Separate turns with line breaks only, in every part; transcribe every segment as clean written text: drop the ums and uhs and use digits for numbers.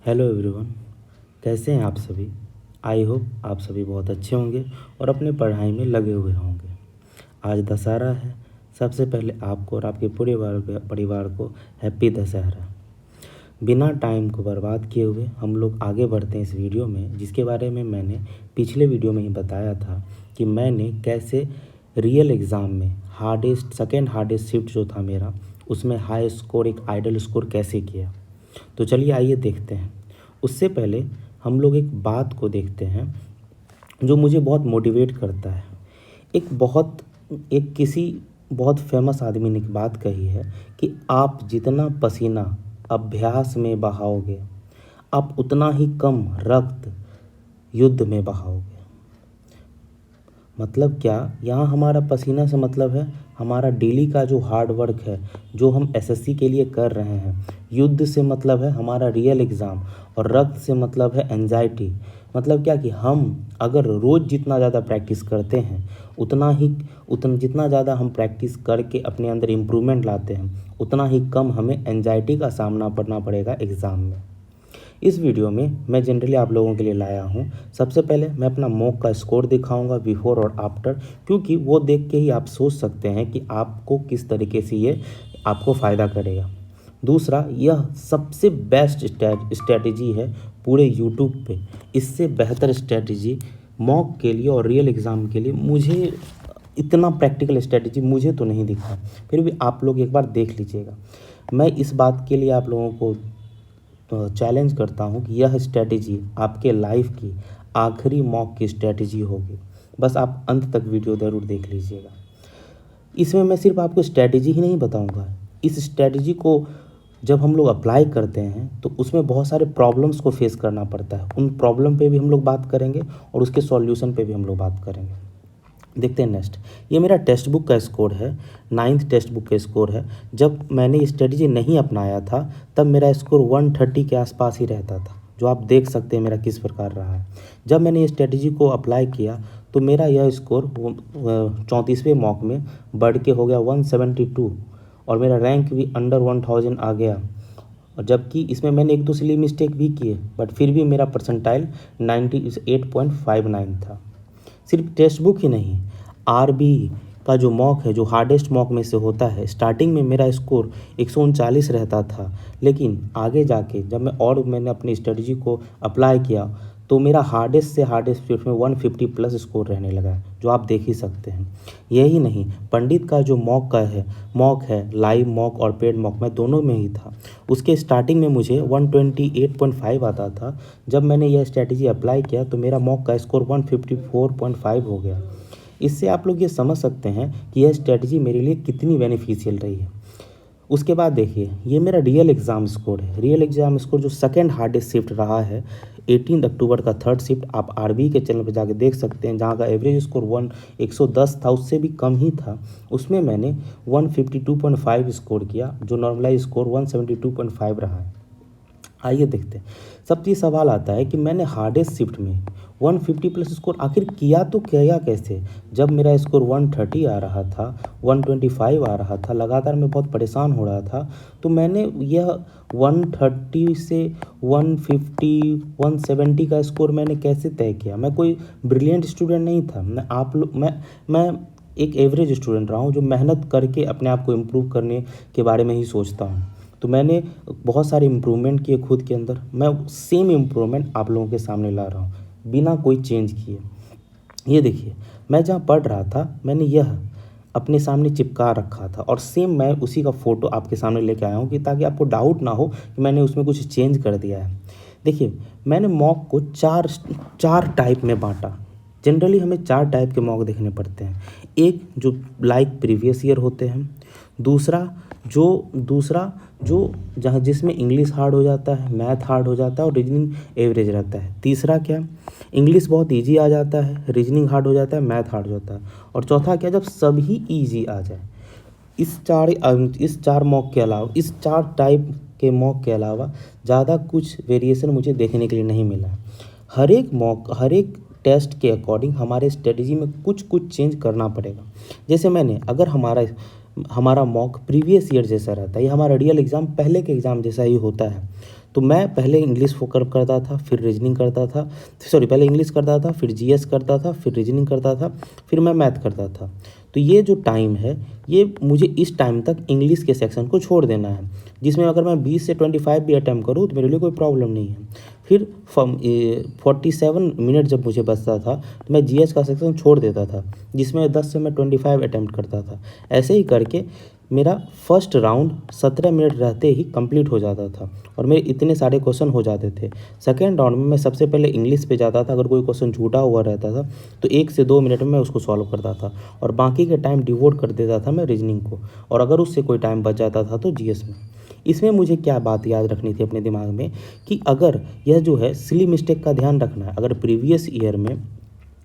Hello everyone, कैसे हैं आप सभी। आई होप आप सभी बहुत अच्छे होंगे और अपने पढ़ाई में लगे हुए होंगे। आज दशहरा है। सबसे पहले आपको और आपके पूरे परिवार को हैप्पी दशहरा। बिना टाइम को बर्बाद किए हुए हम लोग आगे बढ़ते हैं इस वीडियो में, जिसके बारे में मैंने पिछले वीडियो में ही बताया था कि मैंने कैसे रियल एग्ज़ाम में सेकेंड हार्डेस्ट शिफ्ट जो था मेरा, उसमें हाई स्कोर, एक आइडल स्कोर कैसे किया। तो चलिए आइए देखते हैं। उससे पहले हम लोग एक बात को देखते हैं जो मुझे बहुत मोटिवेट करता है। एक किसी बहुत फेमस आदमी ने एक बात कही है कि आप जितना पसीना अभ्यास में बहाओगे, आप उतना ही कम रक्त युद्ध में बहाओगे। मतलब क्या, यहाँ हमारा पसीना से मतलब है हमारा डेली का जो हार्ड वर्क है, जो हम एसएससी के लिए कर रहे हैं। युद्ध से मतलब है हमारा रियल एग्ज़ाम, और रक्त से मतलब है एंजाइटी। मतलब क्या कि हम अगर रोज़ जितना ज़्यादा प्रैक्टिस करते हैं उतना जितना ज़्यादा हम प्रैक्टिस करके अपने अंदर इम्प्रूवमेंट लाते हैं, उतना ही कम हमें एंजाइटी का सामना करना पड़ेगा एग्ज़ाम में। इस वीडियो में मैं जनरली आप लोगों के लिए लाया हूँ। सबसे पहले मैं अपना मॉक का स्कोर दिखाऊंगा बिफोर और आफ्टर, क्योंकि वो देख के ही आप सोच सकते हैं कि आपको किस तरीके से ये आपको फ़ायदा करेगा। दूसरा, यह सबसे बेस्ट स्ट्रैटेजी है पूरे यूट्यूब पे। इससे बेहतर स्ट्रैटेजी मॉक के लिए और रियल एग्ज़ाम के लिए मुझे इतना प्रैक्टिकल स्ट्रैटेजी मुझे तो नहीं दिखा। फिर भी आप लोग एक बार देख लीजिएगा। मैं इस बात के लिए आप लोगों को चैलेंज करता हूँ कि यह स्ट्रैटेजी आपके लाइफ की आखिरी मॉक की स्ट्रैटेजी होगी। बस आप अंत तक वीडियो ज़रूर देख लीजिएगा। इसमें मैं सिर्फ आपको स्ट्रैटेजी ही नहीं बताऊंगा। इस स्ट्रैटेजी को जब हम लोग अप्लाई करते हैं तो उसमें बहुत सारे प्रॉब्लम्स को फेस करना पड़ता है। उन प्रॉब्लम पे भी हम लोग बात करेंगे और उसके सॉल्यूशन पे भी हम लोग बात करेंगे। देखते हैं नेक्स्ट। ये मेरा टेक्स्ट बुक का स्कोर है, 9th टेक्स्ट बुक का स्कोर है। जब मैंने ये स्ट्रेटजी नहीं अपनाया था तब मेरा स्कोर 130 के आसपास ही रहता था, जो आप देख सकते हैं मेरा किस प्रकार रहा है। जब मैंने ये स्ट्रेटजी को अप्लाई किया तो मेरा यह स्कोर 34वें मॉक में बढ़ के हो गया 172, और मेरा रैंक भी अंडर 1000 आ गया। और जबकि इसमें मैंने एक दो सिली मिस्टेक भी किए, बट फिर भी मेरा परसेंटाइल 98.59 था। सिर्फ टेक्स्ट बुक ही नहीं, आरबी का जो मॉक है, जो हार्डेस्ट मॉक में से होता है, स्टार्टिंग में मेरा स्कोर 139 रहता था, लेकिन आगे जाके जब मैंने अपनी स्ट्रेटजी को अप्लाई किया तो मेरा हार्डेस्ट से हार्डेस्ट फिफ्ट में 150 प्लस स्कोर रहने लगा है, जो आप देख ही सकते हैं। यही नहीं, पंडित का जो मॉक है लाइव मॉक और पेड मॉक, मैं दोनों में ही था। उसके स्टार्टिंग में मुझे 128.5 आता था। जब मैंने यह स्ट्रैटेजी अप्लाई किया तो मेरा मॉक का स्कोर 154.5 हो गया। इससे आप लोग ये समझ सकते हैं कि यह स्ट्रैटेजी मेरे लिए कितनी बेनिफिशियल रही है। उसके बाद देखिए, ये मेरा रियल एग्ज़ाम स्कोर है। रियल एग्ज़ाम स्कोर जो सेकेंड हार्डेस्ट शिफ्ट रहा है, 18 अक्टूबर का थर्ड शिफ्ट, आप आरबी के चैनल पर जाके देख सकते हैं, जहाँ का एवरेज स्कोर 110 था, उससे भी कम ही था। उसमें मैंने 152.5 स्कोर किया, जो नॉर्मलाइज स्कोर 172.5 रहा है। आइए देखते हैं। सब चीज़ सवाल आता है कि मैंने हार्डेस्ट शिफ्ट में 150 प्लस स्कोर आखिर किया तो किया कैसे, जब मेरा स्कोर 130 आ रहा था, 125 आ रहा था, लगातार मैं बहुत परेशान हो रहा था। तो मैंने यह 130 से 150 170 का स्कोर मैंने कैसे तय किया। मैं कोई ब्रिलियंट स्टूडेंट नहीं था। मैं एक एवरेज स्टूडेंट रहा हूँ, जो मेहनत करके अपने आप को इम्प्रूव करने के बारे में ही सोचता हूँ। तो मैंने बहुत सारे इम्प्रूवमेंट किए खुद के अंदर। मैं सेम इम्प्रूवमेंट आप लोगों के सामने ला रहा हूँ बिना कोई चेंज किए। ये देखिए, मैं जहाँ पढ़ रहा था मैंने यह अपने सामने चिपका रखा था, और सेम मैं उसी का फ़ोटो आपके सामने लेके आया हूँ कि ताकि आपको डाउट ना हो कि मैंने उसमें कुछ चेंज कर दिया है। देखिए, मैंने मॉक को चार टाइप में बांटा। जनरली हमें 4 टाइप के मॉक देखने पड़ते हैं। एक जो लाइक प्रीवियस ईयर होते हैं, दूसरा जो जहाँ जिसमें इंग्लिश हार्ड हो जाता है, मैथ हार्ड हो जाता है और रीजनिंग एवरेज रहता है। तीसरा क्या, इंग्लिश बहुत इजी आ जाता है, रीजनिंग हार्ड हो जाता है, मैथ हार्ड हो जाता है। और चौथा क्या, जब सभी इजी आ जाए। इस चार टाइप के मॉक के अलावा ज़्यादा कुछ वेरिएशन मुझे देखने के लिए नहीं मिला। हर एक टेस्ट के अकॉर्डिंग हमारे स्ट्रेटजी में कुछ चेंज करना पड़ेगा। जैसे अगर हमारा मॉक प्रीवियस ईयर जैसा रहता है, ये हमारा रियल एग्ज़ाम पहले के एग्ज़ाम जैसा ही होता है, तो मैं पहले इंग्लिश फोकस करता था, फिर रीजनिंग करता था, सॉरी पहले इंग्लिश करता था, फिर जीएस करता था, फिर रीजनिंग करता था, फिर मैं मैथ करता था। तो ये जो टाइम है, ये मुझे इस टाइम तक इंग्लिश के सेक्शन को छोड़ देना है, जिसमें अगर मैं 20 से 25 भी अटैम्प्ट करूँ तो मेरे लिए कोई प्रॉब्लम नहीं है। फिर 47 मिनट जब मुझे बचता था तो मैं जीएस का सेक्शन छोड़ देता था, जिसमें 10 से मैं 25 अटैम्प्ट करता था। ऐसे ही करके मेरा फर्स्ट राउंड 17 मिनट रहते ही कंप्लीट हो जाता था और मेरे इतने सारे क्वेश्चन हो जाते थे। सेकेंड राउंड में मैं सबसे पहले इंग्लिश पे जाता था, अगर कोई क्वेश्चन छूटा हुआ रहता था तो 1 से 2 मिनट में मैं उसको सॉल्व करता था और बाकी के टाइम डिवोट कर देता था मैं रीजनिंग को, और अगर उससे कोई टाइम बच जाता था तो जीएस में। इसमें मुझे क्या बात याद रखनी थी अपने दिमाग में कि अगर यह जो है सिली मिस्टेक का ध्यान रखना है। अगर प्रीवियस ईयर में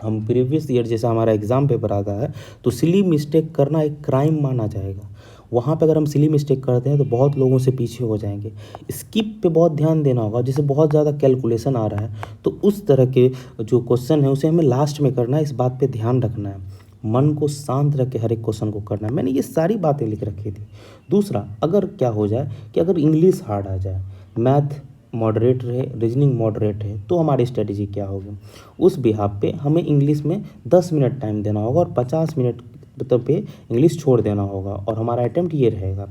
हम प्रीवियस ईयर जैसा हमारा एग्ज़ाम पेपर आता है तो सिली मिस्टेक करना एक क्राइम माना जाएगा। वहाँ पे अगर हम सिली मिस्टेक करते हैं तो बहुत लोगों से पीछे हो जाएंगे। स्किप पे बहुत ध्यान देना होगा, जैसे बहुत ज़्यादा कैलकुलेशन आ रहा है तो उस तरह के जो क्वेश्चन है उसे हमें लास्ट में करना है, इस बात पे ध्यान रखना है। मन को शांत रख के हर एक क्वेश्चन को करना है। मैंने ये सारी बातें लिख रखी थी। दूसरा, अगर क्या हो जाए कि अगर इंग्लिश हार्ड आ जाए, मैथ मॉडरेट रहे, रीजनिंग मॉडरेट है, तो हमारी स्ट्रेटजी क्या होगी? उस बिहाफ पे हमें इंग्लिश में 10 मिनट टाइम देना होगा और 50 मिनट पे इंग्लिश छोड़ देना होगा, और हमारा अटेम्प्ट ये रहेगा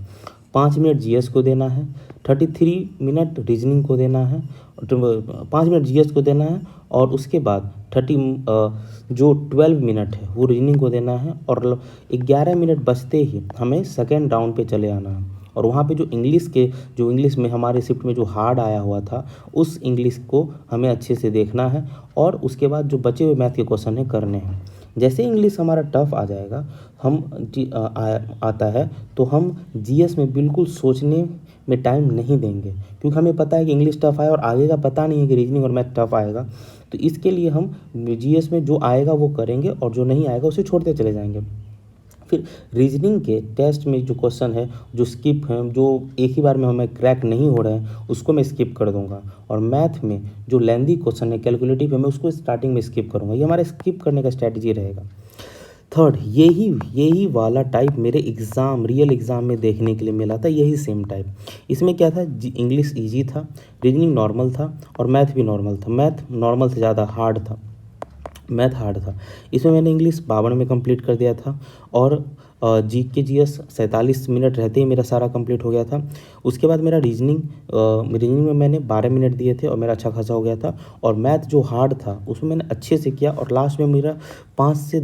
5 मिनट जीएस को देना है, 33 मिनट रीजनिंग को देना है, 5 मिनट जीएस को देना है, और उसके बाद 12 मिनट है वो रीजनिंग को देना है, और 11 मिनट बचते ही हमें सेकेंड राउंड पे चले आना है। और वहाँ पे जो इंग्लिश में हमारे शिफ्ट में जो हार्ड आया हुआ था उस इंग्लिश को हमें अच्छे से देखना है, और उसके बाद जो बचे हुए मैथ के क्वेश्चन है करने हैं। जैसे इंग्लिश हमारा टफ आ जाएगा, आता है तो हम जीएस में बिल्कुल सोचने में टाइम नहीं देंगे, क्योंकि हमें पता है कि इंग्लिश टफ आया और आगे का पता नहीं है कि रीजनिंग और मैथ टफ आएगा। तो इसके लिए हम जीएस में जो आएगा वो करेंगे और जो नहीं आएगा उसे छोड़ते चले जाएंगे। फिर रीजनिंग के टेस्ट में जो क्वेश्चन है, जो स्किप हैं, जो एक ही बार में हमें क्रैक नहीं हो रहे हैं, उसको मैं स्किप कर दूंगा। और मैथ में जो लेंदी क्वेश्चन है, कैलकुलेटिव है, मैं उसको स्टार्टिंग में स्किप करूंगा। ये हमारा स्किप करने का स्ट्रैटेजी रहेगा। थर्ड, यही वाला टाइप मेरे रियल एग्ज़ाम में देखने के लिए मिला था, यही सेम टाइप। इसमें क्या था, इंग्लिश ईजी था, रीजनिंग नॉर्मल था, और मैथ भी नॉर्मल था। मैथ नॉर्मल से ज़्यादा हार्ड था, मैथ हार्ड था। इसमें मैंने इंग्लिश 52 में कंप्लीट कर दिया था, और जीएस 47 मिनट रहते ही मेरा सारा कंप्लीट हो गया था। उसके बाद मेरा रीजनिंग में मैंने 12 मिनट दिए थे और मेरा अच्छा खासा हो गया था। और मैथ जो हार्ड था उसमें मैंने अच्छे से किया, और लास्ट में मेरा 5 से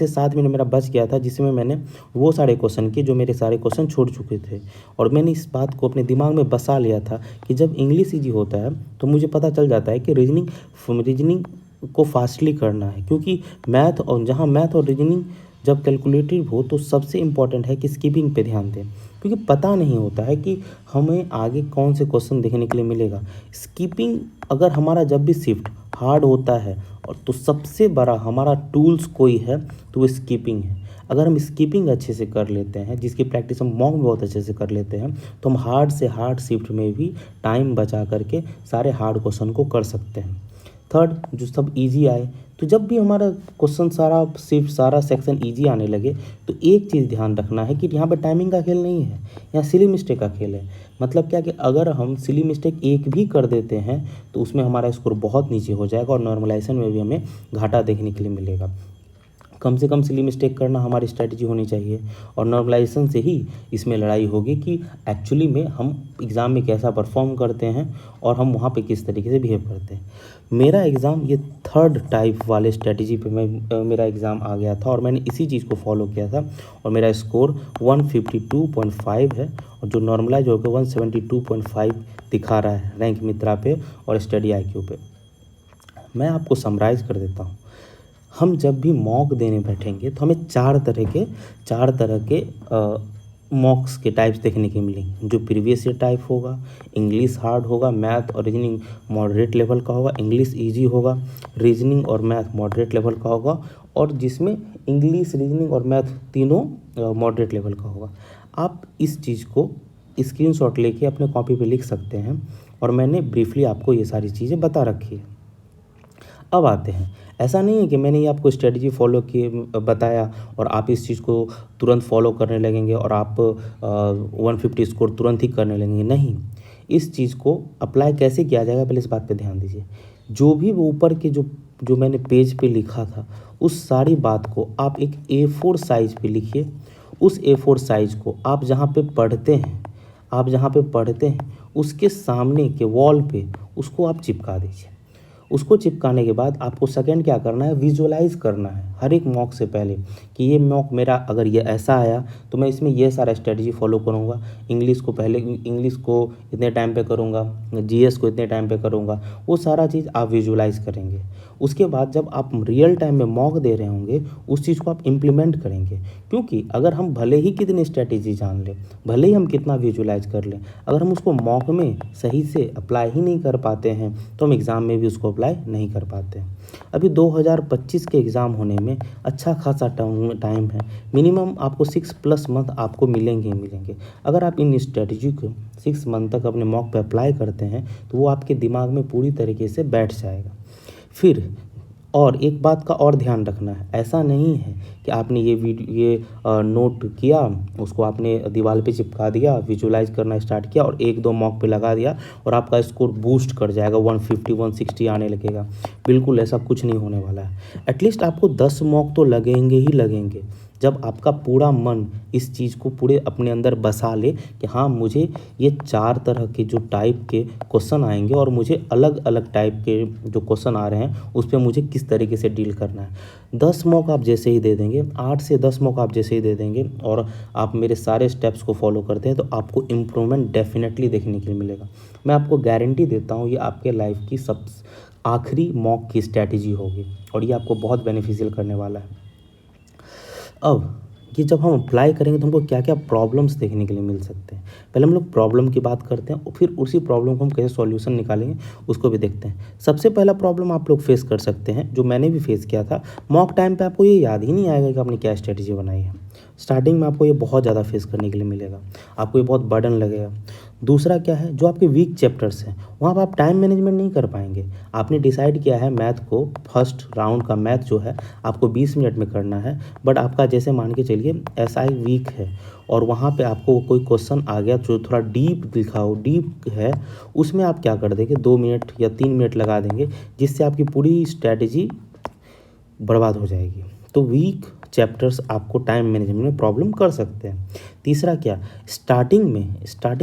7 मिनट मेरा बच गया था, जिसमें मैंने वो सारे क्वेश्चन किए जो मेरे सारे क्वेश्चन छूट चुके थे। और मैंने इस बात को अपने दिमाग में बसा लिया था कि जब इंग्लिश ईजी होता है तो मुझे पता चल जाता है कि रीजनिंग को फास्टली करना है, क्योंकि मैथ और रीजनिंग जब कैलकुलेटिव हो तो सबसे इम्पॉर्टेंट है कि स्किपिंग पे ध्यान दें, क्योंकि पता नहीं होता है कि हमें आगे कौन से क्वेश्चन देखने के लिए मिलेगा। स्किपिंग, अगर हमारा जब भी शिफ्ट हार्ड होता है और तो सबसे बड़ा हमारा टूल्स कोई है तो वो स्किपिंग है। अगर हम स्किपिंग अच्छे से कर लेते हैं, जिसकी प्रैक्टिस हम मॉक में बहुत अच्छे से कर लेते हैं, तो हम हार्ड से हार्ड शिफ्ट में भी टाइम बचा करके सारे हार्ड क्वेश्चन को कर सकते हैं। थर्ड, जो सब इजी आए, तो जब भी हमारा क्वेश्चन सारा सेक्शन इजी आने लगे तो एक चीज़ ध्यान रखना है कि यहाँ पे टाइमिंग का खेल नहीं है, यहाँ सिली मिस्टेक का खेल है। मतलब क्या कि अगर हम सिली मिस्टेक एक भी कर देते हैं तो उसमें हमारा स्कोर बहुत नीचे हो जाएगा और नॉर्मलाइजेशन में भी हमें घाटा देखने के लिए मिलेगा। कम से कम सिली मिस्टेक करना हमारी स्ट्रैटेजी होनी चाहिए, और नॉर्मलाइजेशन से ही इसमें लड़ाई होगी कि एक्चुअली में हम एग्ज़ाम में कैसा परफॉर्म करते हैं और हम वहाँ पे किस तरीके से बिहेव करते हैं। मेरा एग्ज़ाम ये थर्ड टाइप वाले स्ट्रैटेजी पे मेरा एग्ज़ाम आ गया था, और मैंने इसी चीज़ को फॉलो किया था, और मेरा स्कोर 152.5 है, और जो नॉर्मलाइज होकर 172.5 दिखा रहा है रैंक मित्रा पे और स्टडी IQ पे। मैं आपको समराइज़ कर देता हूँ। हम जब भी मॉक देने बैठेंगे तो हमें चार तरह के मॉक्स के टाइप्स देखने के मिलेंगे। जो प्रीवियस ईयर टाइप होगा, इंग्लिश हार्ड होगा, मैथ और रीजनिंग मॉडरेट लेवल का होगा, इंग्लिश इजी होगा, रीजनिंग और मैथ मॉडरेट लेवल का होगा, और जिसमें इंग्लिश, रीजनिंग और मैथ तीनों मॉडरेट लेवल का होगा। आप इस चीज़ को स्क्रीनशॉट लेके अपने कॉपी पे लिख सकते हैं, और मैंने ब्रीफली आपको ये सारी चीज़ें बता रखी है। अब आते हैं, ऐसा नहीं है कि मैंने ये आपको स्ट्रेटजी फॉलो की बताया और आप इस चीज़ को तुरंत फॉलो करने लगेंगे और आप 150 स्कोर तुरंत ही करने लगेंगे। नहीं, इस चीज़ को अप्लाई कैसे किया जाएगा, पहले इस बात पे ध्यान दीजिए। जो भी वो ऊपर के जो मैंने पेज पे लिखा था, उस सारी बात को आप एक A4 साइज़ पे लिखिए। उस A4 साइज़ को आप जहाँ पे पढ़ते हैं उसके सामने के वॉल पे उसको आप चिपका दीजिए। उसको चिपकाने के बाद आपको सेकंड क्या करना है, विजुअलाइज़ करना है हर एक मॉक से पहले कि ये मॉक मेरा अगर ये ऐसा आया तो मैं इसमें ये सारा स्ट्रेटजी फॉलो करूँगा। इंग्लिश को इतने टाइम पे करूँगा, जीएस को इतने टाइम पे करूँगा, वो सारा चीज़ आप विजुअलाइज़ करेंगे। उसके बाद जब आप रियल टाइम में मॉक दे रहे होंगे उस चीज़ को आप इम्प्लीमेंट करेंगे। क्योंकि अगर हम भले ही कितनी स्ट्रेटजी जान लें, भले ही हम कितना विजुअलाइज़ कर लें, अगर हम उसको मॉक में सही से अप्लाई ही नहीं कर पाते हैं तो हम एग्ज़ाम में भी उसको अप्लाई नहीं कर पाते हैं। अभी 2025 के एग्ज़ाम होने में अच्छा खासा टाइम है। मिनिमम आपको 6+ मंथ आपको मिलेंगे। अगर आप इन स्ट्रेटजी को 6 मंथ तक अपने मॉक पे अप्लाई करते हैं तो वो आपके दिमाग में पूरी तरीके से बैठ जाएगा। फिर और एक बात का और ध्यान रखना है, ऐसा नहीं है कि आपने ये नोट किया, उसको आपने दीवार पे चिपका दिया, विजुअलाइज करना स्टार्ट किया और 1-2 मॉक पे लगा दिया और आपका स्कोर बूस्ट कर जाएगा, 150 160 आने लगेगा। बिल्कुल ऐसा कुछ नहीं होने वाला है। एटलीस्ट आपको 10 मॉक तो लगेंगे ही लगेंगे। जब आपका पूरा मन इस चीज़ को पूरे अपने अंदर बसा ले कि हाँ, मुझे ये 4 तरह के जो टाइप के क्वेश्चन आएंगे और मुझे अलग अलग टाइप के जो क्वेश्चन आ रहे हैं उस पर मुझे किस तरीके से डील करना है। 10 मॉक आप जैसे ही दे देंगे, 8 से 10 मॉक आप जैसे ही दे देंगे और आप मेरे सारे स्टेप्स को फॉलो करते हैं तो आपको इम्प्रूवमेंट डेफिनेटली देखने के लिए मिलेगा। मैं आपको गारंटी देता हूँ ये आपके लाइफ की सब आखिरी मॉक की स्ट्रैटेजी होगी और ये आपको बहुत बेनिफिशियल करने वाला है। अब ये जब हम अप्लाई करेंगे तो हमको क्या क्या प्रॉब्लम्स देखने के लिए मिल सकते हैं, पहले हम लोग प्रॉब्लम की बात करते हैं और फिर उसी प्रॉब्लम को हम कैसे सॉल्यूशन निकालेंगे उसको भी देखते हैं। सबसे पहला प्रॉब्लम आप लोग फेस कर सकते हैं, जो मैंने भी फेस किया था। मॉक टाइम पे आपको ये याद ही नहीं आएगा कि आपने क्या स्ट्रेटजी बनाई है। स्टार्टिंग में आपको ये बहुत ज़्यादा फेस करने के लिए मिलेगा, आपको ये बहुत बर्डन लगेगा। दूसरा क्या है, जो आपके वीक चैप्टर्स हैं वहाँ पर आप टाइम मैनेजमेंट नहीं कर पाएंगे। आपने डिसाइड किया है मैथ को, फर्स्ट राउंड का मैथ जो है आपको 20 मिनट में करना है, बट आपका जैसे मान के चलिए एसआई वीक है और वहाँ पे आपको कोई क्वेश्चन आ गया जो थोड़ा डीप लिखा हो, डीप है, उसमें आप क्या कर देंगे, 2 मिनट या 3 मिनट लगा देंगे, जिससे आपकी पूरी स्ट्रैटेजी बर्बाद हो जाएगी। तो वीक चैप्टर्स आपको टाइम मैनेजमेंट में प्रॉब्लम कर सकते हैं। तीसरा क्या, स्टार्टिंग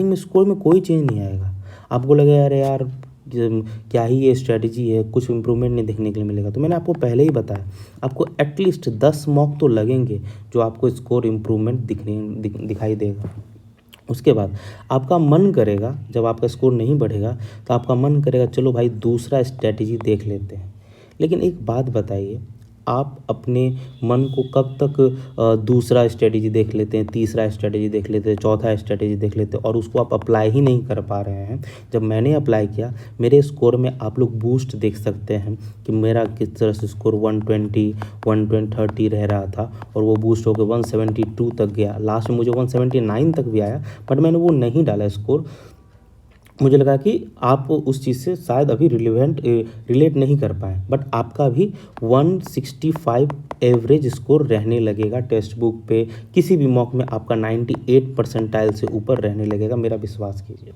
में स्कोर में कोई चेंज नहीं आएगा। आपको लगेगा अरे यार क्या ही ये स्ट्रेटजी है, कुछ इम्प्रूवमेंट नहीं देखने के लिए मिलेगा। तो मैंने आपको पहले ही बताया, आपको एटलीस्ट 10 मॉक तो लगेंगे जो आपको स्कोर इम्प्रूवमेंट दिखाई देगा। उसके बाद आपका मन करेगा, जब आपका स्कोर नहीं बढ़ेगा तो आपका मन करेगा चलो भाई दूसरा स्ट्रेटजी देख लेते हैं। लेकिन एक बात बताइए, आप अपने मन को कब तक दूसरा स्ट्रेटजी देख लेते हैं, तीसरा स्ट्रेटजी देख लेते हैं, चौथा स्ट्रेटजी देख लेते हैं और उसको आप अप्लाई ही नहीं कर पा रहे हैं। जब मैंने अप्लाई किया, मेरे स्कोर में आप लोग बूस्ट देख सकते हैं कि मेरा किस तरह से स्कोर 120 130 रह रहा था और वो बूस्ट होकर 172 तक गया। लास्ट में मुझे 179 तक भी आया, बट मैंने वो नहीं डाला स्कोर। मुझे लगा कि आप उस चीज़ से शायद अभी रिलेट नहीं कर पाए, बट आपका भी 165 एवरेज स्कोर रहने लगेगा टेक्स्ट बुक पे। किसी भी मॉक में आपका 98 परसेंटाइल से ऊपर रहने लगेगा, मेरा विश्वास कीजिए।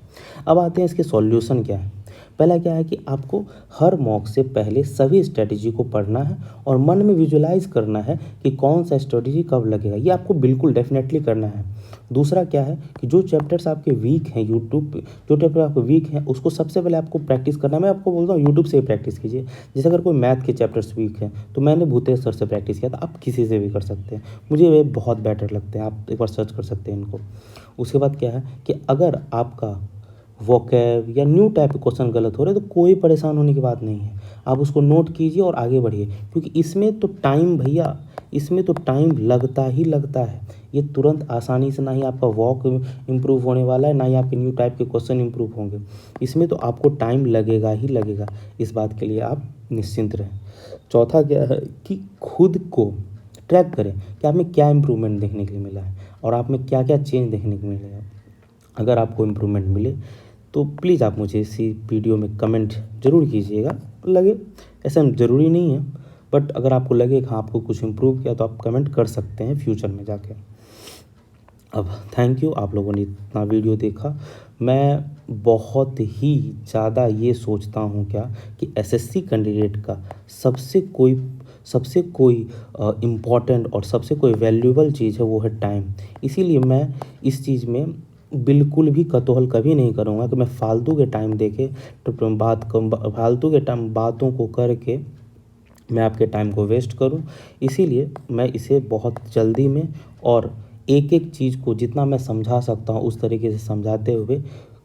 अब आते हैं इसके सॉल्यूशन क्या है। पहला क्या है कि आपको हर मॉक से पहले सभी स्ट्रेटजी को पढ़ना है और मन में विजुलाइज करना है कि कौन सा स्ट्रेटजी कब लगेगा। ये आपको बिल्कुल डेफिनेटली करना है। दूसरा क्या है कि जो चैप्टर्स आपके वीक हैं, यूट्यूब पे जो चैप्टर आपके वीक हैं उसको सबसे पहले आपको प्रैक्टिस करना है। मैं आपको बोलता हूँ यूट्यूब से ही प्रैक्टिस कीजिए। जैसे अगर कोई मैथ के चैप्टर्स वीक हैं तो मैंने भूतेश सर से प्रैक्टिस किया था, आप किसी से भी कर सकते हैं, मुझे वे बहुत बेटर लगते हैं, आप एक बार सर्च कर सकते हैं इनको। उसके बाद क्या है कि अगर आपका वोकैब या न्यू टाइप के क्वेश्चन गलत हो रहे तो कोई परेशान होने की बात नहीं है, आप उसको नोट कीजिए और आगे बढ़िए। क्योंकि इसमें तो टाइम भैया, इसमें तो टाइम लगता ही लगता है। ये तुरंत आसानी से ना ही आपका वॉक इम्प्रूव होने वाला है, ना ही आपके न्यू टाइप के क्वेश्चन इम्प्रूव होंगे। इसमें तो आपको टाइम लगेगा ही लगेगा, इस बात के लिए आप निश्चिंत रहें। चौथा क्या है कि खुद को ट्रैक करें कि आप में क्या इम्प्रूवमेंट देखने के लिए मिला है और आप में क्या क्या चेंज देखने को मिलेगा। अगर आपको इम्प्रूवमेंट मिले तो प्लीज़ आप मुझे इसी वीडियो में कमेंट ज़रूर कीजिएगा। लगे, ऐसा ज़रूरी नहीं है, बट अगर आपको लगे कि हाँ आपको कुछ इम्प्रूव किया तो आप कमेंट कर सकते हैं फ्यूचर में जाके। अब थैंक यू, आप लोगों ने इतना वीडियो देखा। मैं बहुत ही ज़्यादा ये सोचता हूँ क्या कि एसएससी कैंडिडेट का सबसे कोई इम्पोर्टेंट और सबसे कोई वैल्यूएबल चीज़ है वो है टाइम। इसीलिए मैं इस चीज़ में बिल्कुल भी कतूहल कभी नहीं करूँगा कि मैं फालतू के टाइम देके तो फालतू के टाइम बातों को करके मैं आपके टाइम को वेस्ट करूं। इसीलिए मैं इसे बहुत जल्दी में और एक एक चीज़ को जितना मैं समझा सकता हूं उस तरीके से समझाते हुए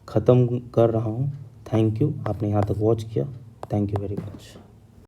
ख़त्म कर रहा हूं। थैंक यू, आपने यहाँ तक वॉच किया। Thank you very much.